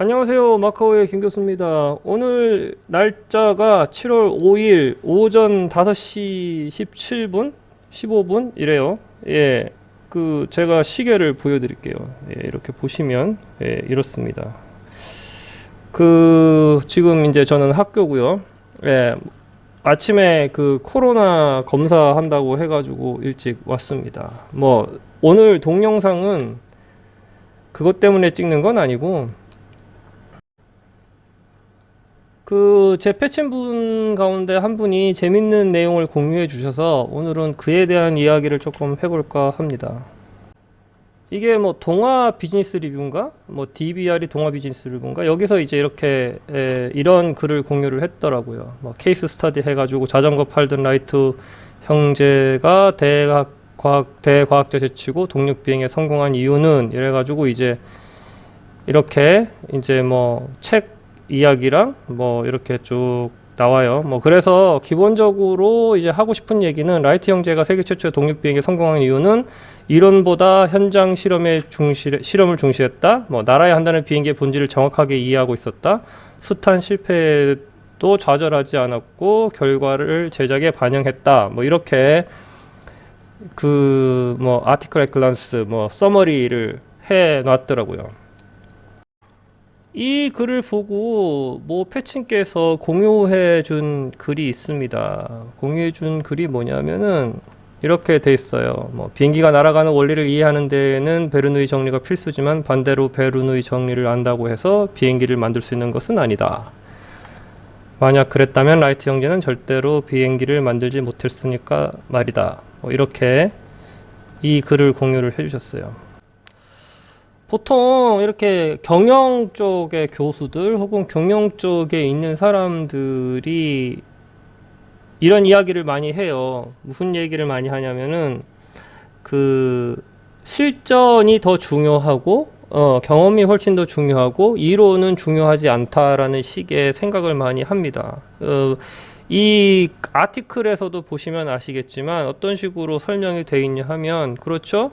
안녕하세요. 마카오의 김 교수입니다. 오늘 날짜가 7월 5일 오전 5시 17분, 15분 이래요. 예. 제가 시계를 보여드릴게요. 예, 이렇게 보시면, 예, 이렇습니다. 지금 이제 저는 학교고요. 예. 아침에 코로나 검사한다고 해가지고 일찍 왔습니다. 오늘 동영상은 그것 때문에 찍는 건 아니고, 제 패친 분 가운데 한 분이 재밌는 내용을 공유해 주셔서 오늘은 그에 대한 이야기를 조금 해볼까 합니다. 이게 동아 비즈니스 리뷰인가? DBR이 동아 비즈니스 리뷰인가? 여기서 이제 이렇게, 이런 글을 공유를 했더라고요. 케이스 스터디 해가지고 자전거 팔던 라이트 형제가 대과학자 제치고 동력 비행에 성공한 이유는 이래가지고 이제 이렇게 이제 책 이야기랑 이렇게 쭉 나와요. 그래서 기본적으로 이제 하고 싶은 얘기는 라이트 형제가 세계 최초의 독립 비행에 성공한 이유는 이론보다 현장 실험을 중시했다. 날아야 한다는 비행기의 본질을 정확하게 이해하고 있었다. 숱한 실패도 좌절하지 않았고 결과를 제작에 반영했다. 이렇게 아티클 앳 글란스 서머리를 해 놨더라고요. 이 글을 보고 패친께서 공유해 준 글이 있습니다. 공유해 준 글이 뭐냐면은 이렇게 돼 있어요. 비행기가 날아가는 원리를 이해하는 데에는 베르누이 정리가 필수지만 반대로 베르누이 정리를 안다고 해서 비행기를 만들 수 있는 것은 아니다. 만약 그랬다면 라이트 형제는 절대로 비행기를 만들지 못했으니까 말이다. 이렇게 이 글을 공유를 해주셨어요. 보통 이렇게 경영 쪽의 교수들 혹은 경영 쪽에 있는 사람들이 이런 이야기를 많이 해요. 무슨 얘기를 많이 하냐면은 실전이 더 중요하고 경험이 훨씬 더 중요하고 이론은 중요하지 않다라는 식의 생각을 많이 합니다. 이 아티클에서도 보시면 아시겠지만 어떤 식으로 설명이 되어 있냐 하면 그렇죠.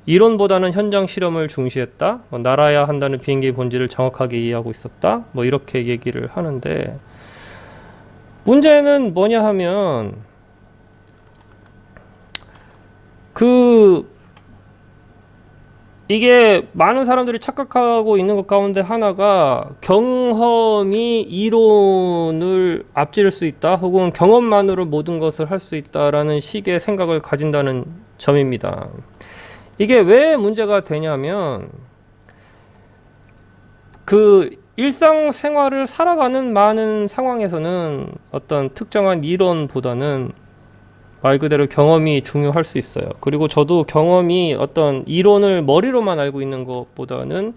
이론보다는 현장 실험을 중시했다. 날아야 한다는 비행기의 본질을 정확하게 이해하고 있었다. 이렇게 얘기를 하는데 문제는 뭐냐 하면 이게 많은 사람들이 착각하고 있는 것 가운데 하나가 경험이 이론을 앞지를 수 있다. 혹은 경험만으로 모든 것을 할 수 있다라는 식의 생각을 가진다는 점입니다. 이게 왜 문제가 되냐면 일상생활을 살아가는 많은 상황에서는 어떤 특정한 이론보다는 말 그대로 경험이 중요할 수 있어요. 그리고 저도 경험이 어떤 이론을 머리로만 알고 있는 것보다는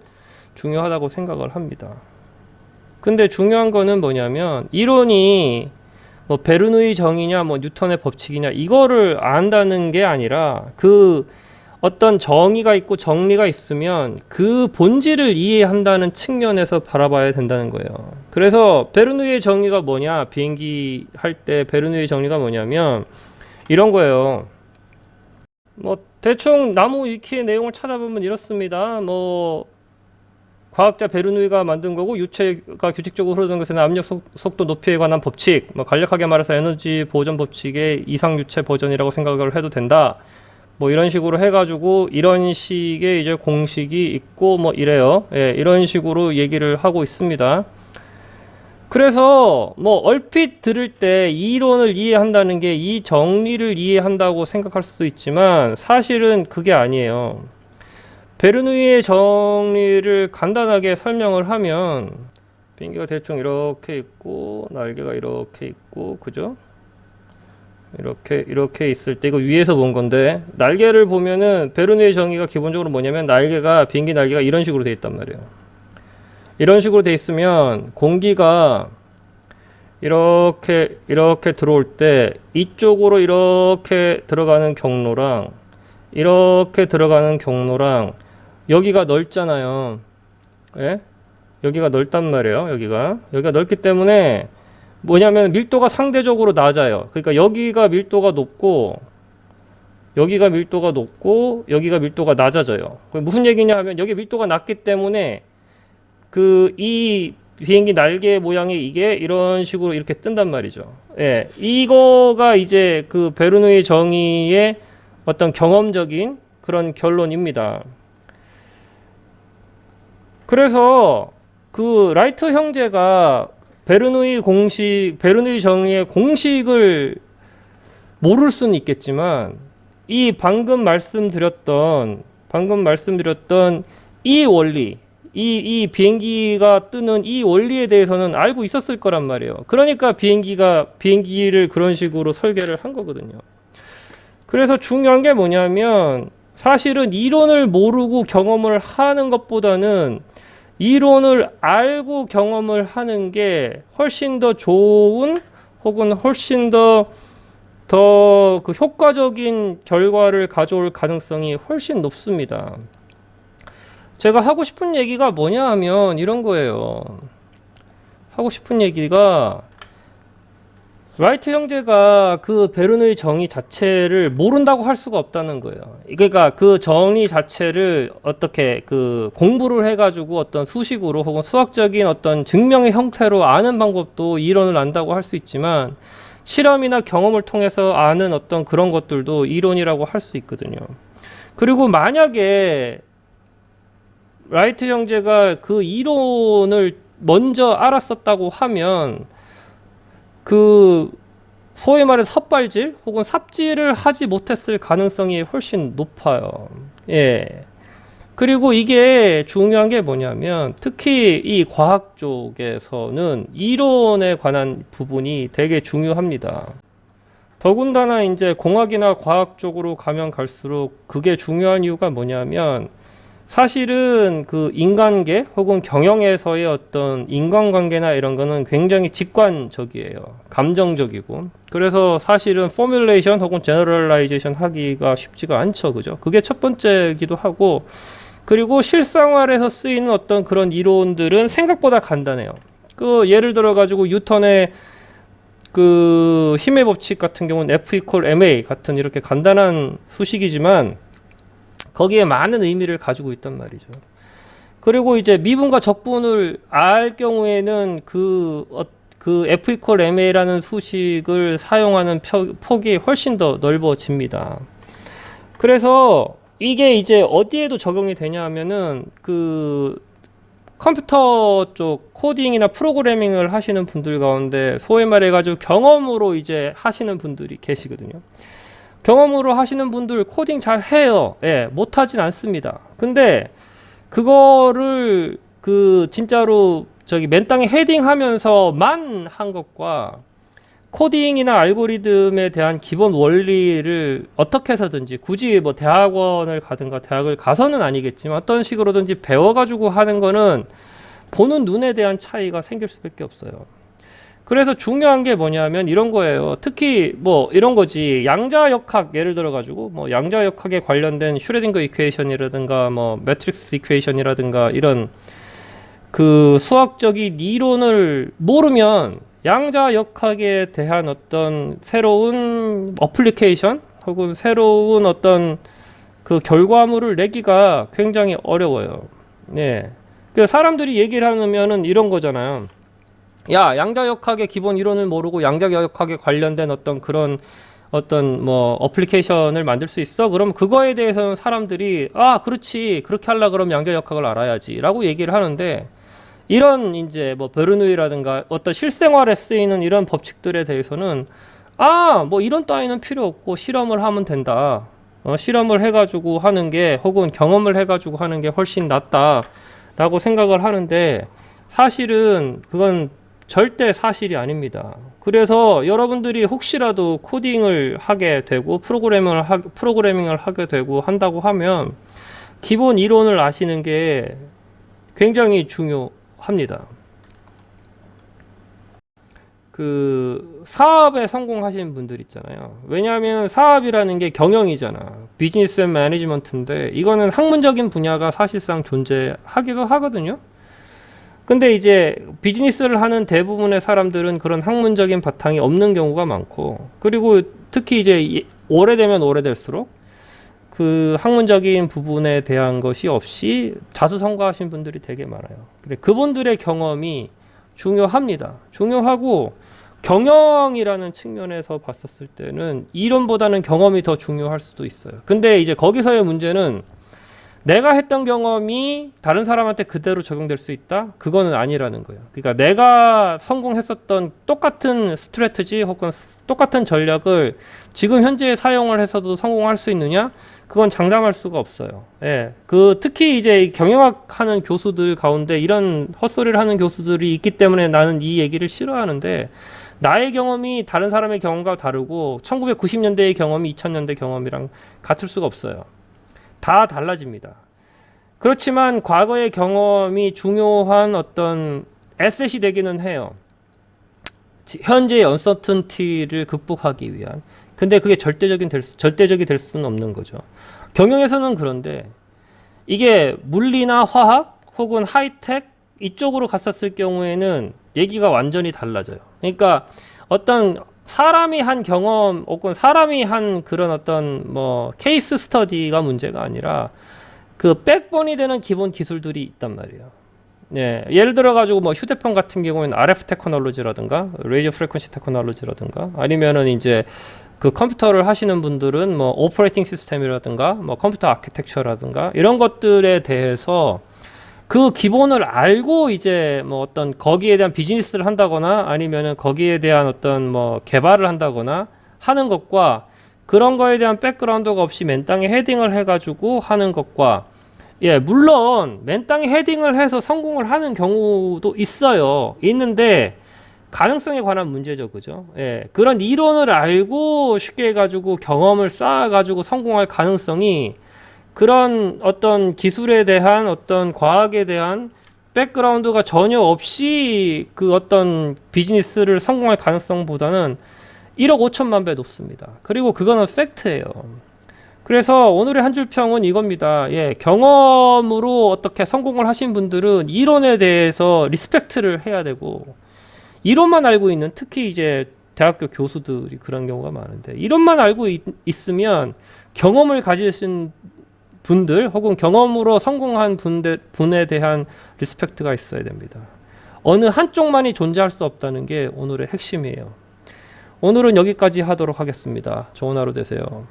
중요하다고 생각을 합니다. 근데 중요한 거는 뭐냐면 이론이 베르누이 정의냐 뉴턴의 법칙이냐 이거를 안다는 게 아니라 어떤 정의가 있고 정리가 있으면 그 본질을 이해한다는 측면에서 바라봐야 된다는 거예요. 그래서 베르누이의 정의가 뭐냐? 비행기 할 때 베르누이의 정의가 뭐냐면 이런 거예요. 대충 나무 위키의 내용을 찾아보면 이렇습니다. 과학자 베르누이가 만든 거고 유체가 규칙적으로 흐르는 것에는 압력 속도 높이에 관한 법칙, 간략하게 말해서 에너지 보존 법칙의 이상 유체 버전이라고 생각을 해도 된다. 이런 식으로 해가지고 이런 식의 이제 공식이 있고 이래요. 예, 이런 식으로 얘기를 하고 있습니다. 그래서 얼핏 들을 때 이 이론을 이해한다는 게 이 정리를 이해한다고 생각할 수도 있지만 사실은 그게 아니에요. 베르누이의 정리를 간단하게 설명을 하면 비행기가 대충 이렇게 있고 날개가 이렇게 있고 그죠? 이렇게 있을 때 이거 위에서 본 건데 날개를 보면은 베르누이의 정의가 기본적으로 뭐냐면 비행기 날개가 이런 식으로 돼 있단 말이에요. 이런 식으로 돼 있으면 공기가 이렇게 들어올 때 이쪽으로 이렇게 들어가는 경로랑 이렇게 들어가는 경로랑 여기가 넓잖아요. 예? 여기가 넓단 말이에요. 여기가 넓기 때문에 뭐냐면 밀도가 상대적으로 낮아요. 그러니까 여기가 밀도가 높고 여기가 밀도가 낮아져요. 무슨 얘기냐 하면 여기 밀도가 낮기 때문에 이 비행기 날개 모양이 이게 이런 식으로 이렇게 뜬단 말이죠. 예, 이거가 이제 그 베르누이 정의의 어떤 경험적인 그런 결론입니다. 그래서 그 라이트 형제가 베르누이 정의의 공식을 모를 수는 있겠지만 이 방금 말씀드렸던 이 원리, 이 비행기가 뜨는 이 원리에 대해서는 알고 있었을 거란 말이에요. 그러니까 비행기를 그런 식으로 설계를 한 거거든요. 그래서 중요한 게 뭐냐면 사실은 이론을 모르고 경험을 하는 것보다는 이론을 알고 경험을 하는 게 훨씬 더 좋은 혹은 훨씬 더 그 효과적인 결과를 가져올 가능성이 훨씬 높습니다. 제가 하고 싶은 얘기가 뭐냐 하면 이런 거예요. 하고 싶은 얘기가 라이트 형제가 그 베르누이 정의 자체를 모른다고 할 수가 없다는 거예요. 그러니까 그 정의 자체를 어떻게 그 공부를 해가지고 어떤 수식으로 혹은 수학적인 어떤 증명의 형태로 아는 방법도 이론을 안다고 할 수 있지만 실험이나 경험을 통해서 아는 어떤 그런 것들도 이론이라고 할 수 있거든요. 그리고 만약에 라이트 형제가 그 이론을 먼저 알았었다고 하면 그 소위 말해서 헛발질 혹은 삽질을 하지 못했을 가능성이 훨씬 높아요. 예. 그리고 이게 중요한 게 뭐냐면 특히 이 과학 쪽에서는 이론에 관한 부분이 되게 중요합니다. 더군다나 이제 공학이나 과학 쪽으로 가면 갈수록 그게 중요한 이유가 뭐냐면 사실은 그 인간계 혹은 경영에서의 어떤 인간관계나 이런 거는 굉장히 직관적이에요. 감정적이고. 그래서 사실은 포뮬레이션 혹은 제너럴라이제이션 하기가 쉽지가 않죠. 그죠? 그게 첫 번째기도 하고, 그리고 실생활에서 쓰이는 어떤 그런 이론들은 생각보다 간단해요. 그 예를 들어 가지고 뉴턴의 그 힘의 법칙 같은 경우는 F equal ma 같은 이렇게 간단한 수식이지만 거기에 많은 의미를 가지고 있단 말이죠. 그리고 이제 미분과 적분을 알 경우에는 그 F equal ma라는 수식을 사용하는 폭이 훨씬 더 넓어집니다. 그래서 이게 이제 어디에도 적용이 되냐 하면은 그 컴퓨터 쪽 코딩이나 프로그래밍을 하시는 분들 가운데 소위 말해가지고 경험으로 이제 하시는 분들이 계시거든요. 경험으로 하시는 분들 코딩 잘 해요. 예, 못하진 않습니다. 근데 그거를 그 진짜로 저기 맨땅에 헤딩하면서만 한 것과 코딩이나 알고리즘에 대한 기본 원리를 어떻게 해서든지 굳이 뭐 대학원을 가든가 대학을 가서는 아니겠지만 어떤 식으로든지 배워가지고 하는 거는 보는 눈에 대한 차이가 생길 수밖에 없어요. 그래서 중요한 게 뭐냐면 이런 거예요. 특히 뭐 이런 거지. 양자역학 예를 들어 가지고 뭐 양자역학에 관련된 슈레딩거 이퀘이션이라든가 뭐 매트릭스 이퀘이션이라든가 이런 그 수학적인 이론을 모르면 양자역학에 대한 어떤 새로운 어플리케이션 혹은 새로운 어떤 그 결과물을 내기가 굉장히 어려워요. 네. 그 사람들이 얘기를 하면은 이런 거잖아요. 야, 양자역학의 기본 이론을 모르고 양자역학에 관련된 어떤 그런 어떤 뭐 어플리케이션을 만들 수 있어? 그럼 그거에 대해서는 사람들이 아, 그렇지. 그렇게 하려 그러면 양자역학을 알아야지라고 얘기를 하는데 이런 이제 뭐 베르누이라든가 어떤 실생활에 쓰이는 이런 법칙들에 대해서는 아, 뭐 이런 따위는 필요 없고 실험을 하면 된다. 실험을 해가지고 하는 게 혹은 경험을 해가지고 하는 게 훨씬 낫다라고 생각을 하는데 사실은 그건 절대 사실이 아닙니다. 그래서 여러분들이 혹시라도 코딩을 하게 되고 프로그래밍을 하게 되고 한다고 하면 기본 이론을 아시는 게 굉장히 중요합니다. 그 사업에 성공하시는 분들 있잖아요. 왜냐하면 사업이라는 게 경영이잖아. 비즈니스 앤 매니지먼트인데 이거는 학문적인 분야가 사실상 존재하기도 하거든요. 근데 이제 비즈니스를 하는 대부분의 사람들은 그런 학문적인 바탕이 없는 경우가 많고, 그리고 특히 이제 오래되면 오래될수록 그 학문적인 부분에 대한 것이 없이 자수성가하신 분들이 되게 많아요. 그래, 그분들의 경험이 중요합니다. 중요하고 경영이라는 측면에서 봤었을 때는 이론보다는 경험이 더 중요할 수도 있어요. 근데 이제 거기서의 문제는 내가 했던 경험이 다른 사람한테 그대로 적용될 수 있다? 그거는 아니라는 거예요. 그러니까 내가 성공했었던 똑같은 스트래티지 혹은 똑같은 전략을 지금 현재 사용을 해서도 성공할 수 있느냐? 그건 장담할 수가 없어요. 예. 특히 이제 경영학 하는 교수들 가운데 이런 헛소리를 하는 교수들이 있기 때문에 나는 이 얘기를 싫어하는데, 나의 경험이 다른 사람의 경험과 다르고 1990년대의 경험이 2000년대 경험이랑 같을 수가 없어요. 다 달라집니다. 그렇지만 과거의 경험이 중요한 어떤 에셋이 되기는 해요. 현재의 언서턴티를 극복하기 위한. 근데 그게 절대적이 될 수는 없는 거죠. 경영에서는 그런데 이게 물리나 화학 혹은 하이텍 이쪽으로 갔었을 경우에는 얘기가 완전히 달라져요. 그러니까 어떤 사람이 한 경험 혹은 사람이 한 그런 어떤 뭐 케이스 스터디가 문제가 아니라 그 백본이 되는 기본 기술들이 있단 말이에요. 예, 예를 들어 가지고 뭐 휴대폰 같은 경우에는 RF 테크놀로지라든가 라디오 프리퀀시 테크놀로지라든가 아니면은 이제 그 컴퓨터를 하시는 분들은 뭐 오퍼레이팅 시스템이라든가 뭐 컴퓨터 아키텍처라든가 이런 것들에 대해서 그 기본을 알고 이제 뭐 어떤 거기에 대한 비즈니스를 한다거나 아니면은 거기에 대한 어떤 뭐 개발을 한다거나 하는 것과 그런 거에 대한 백그라운드가 없이 맨 땅에 헤딩을 해가지고 하는 것과, 예, 물론 맨 땅에 헤딩을 해서 성공을 하는 경우도 있어요. 있는데 가능성에 관한 문제죠, 그죠? 예, 그런 이론을 알고 쉽게 해가지고 경험을 쌓아가지고 성공할 가능성이 그런 어떤 기술에 대한 어떤 과학에 대한 백그라운드가 전혀 없이 그 어떤 비즈니스를 성공할 가능성보다는 1억 5천만 배 높습니다. 그리고 그거는 팩트예요. 그래서 오늘의 한 줄 평은 이겁니다. 예, 경험으로 어떻게 성공을 하신 분들은 이론에 대해서 리스펙트를 해야 되고, 이론만 알고 있는 특히 이제 대학교 교수들이 그런 경우가 많은데, 이론만 알고 있으면 경험을 가지신 분들 혹은 경험으로 성공한 분에 대한 리스펙트가 있어야 됩니다. 어느 한쪽만이 존재할 수 없다는 게 오늘의 핵심이에요. 오늘은 여기까지 하도록 하겠습니다. 좋은 하루 되세요.